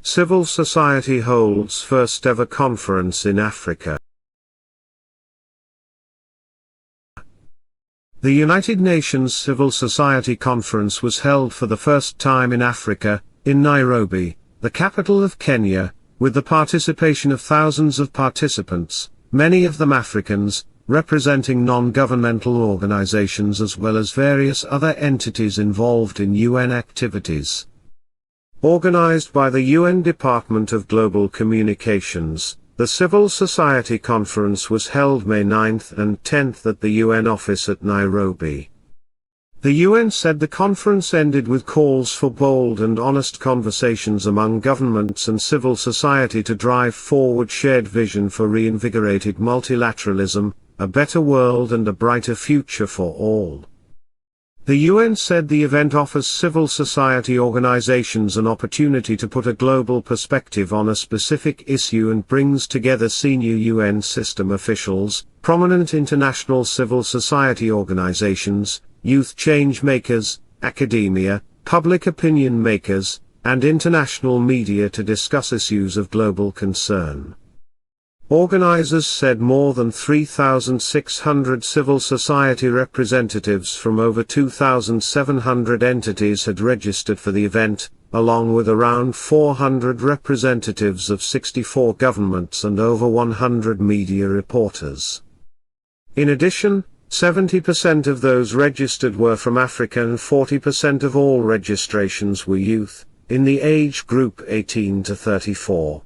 Civil society holds first ever conference in Africa. The United Nations Civil Society Conference was held for the first time in Africa, in Nairobi, the capital of Kenya, with the participation of thousands of participants, many of them Africans, representing non-governmental organizations as well as various other entities involved in UN activities. Organized by the UN Department of Global Communications, the Civil Society Conference was held May 9th and 10th at the UN office at Nairobi. The UN said the conference ended with calls for bold and honest conversations among governments and civil society to drive forward shared vision for reinvigorated multilateralism, a better world and a brighter future for all. The UN said the event offers civil society organizations an opportunity to put a global perspective on a specific issue and brings together senior UN system officials, prominent international civil society organizations, youth change makers, academia, public opinion makers, and international media to discuss issues of global concern. Organizers said more than 3,600 civil society representatives from over 2,700 entities had registered for the event, along with around 400 representatives of 64 governments and over 100 media reporters. In addition, 70% of those registered were from Africa and 40% of all registrations were youth, in the age group 18 to 34.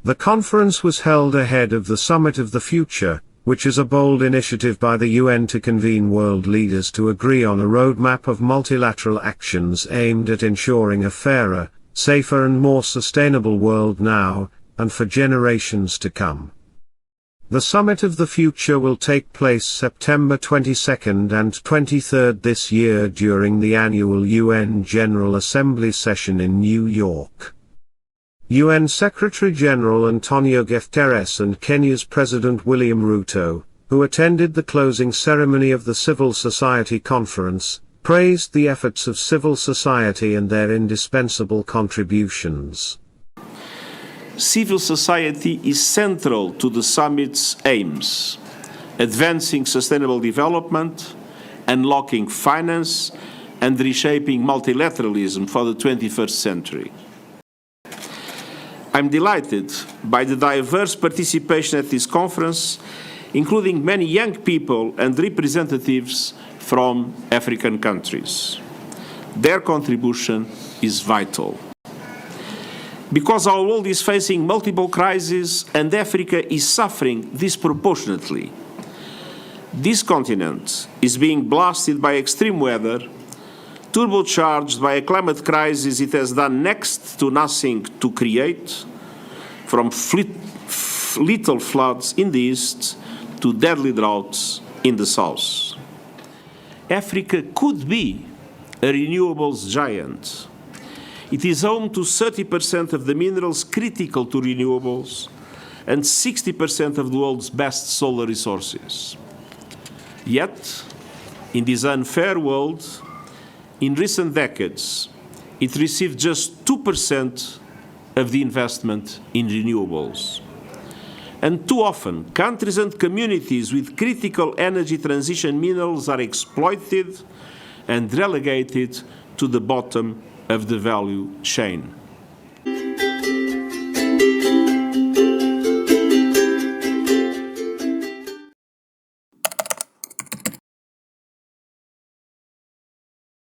The conference was held ahead of the Summit of the Future, which is a bold initiative by the UN to convene world leaders to agree on a roadmap of multilateral actions aimed at ensuring a fairer, safer and more sustainable world now, and for generations to come. The Summit of the Future will take place September 22nd and 23rd this year during the annual UN General Assembly session in New York. UN Secretary-General Antonio Guterres and Kenya's President William Ruto, who attended the closing ceremony of the Civil Society Conference, praised the efforts of civil society and their indispensable contributions. Civil society is central to the summit's aims, advancing sustainable development, unlocking finance, and reshaping multilateralism for the 21st century. I'm delighted by the diverse participation at this conference, including many young people and representatives from African countries. Their contribution is vital. Because our world is facing multiple crises and Africa is suffering disproportionately. This continent is being blasted by extreme weather, turbocharged by a climate crisis it has done next to nothing to create, from lethal floods in the east to deadly droughts in the south. Africa could be a renewables giant. It is home to 30% of the minerals critical to renewables and 60% of the world's best solar resources. Yet, in this unfair world, in recent decades, it received just 2% of the investment in renewables. And too often, countries and communities with critical energy transition minerals are exploited and relegated to the bottom of the value chain.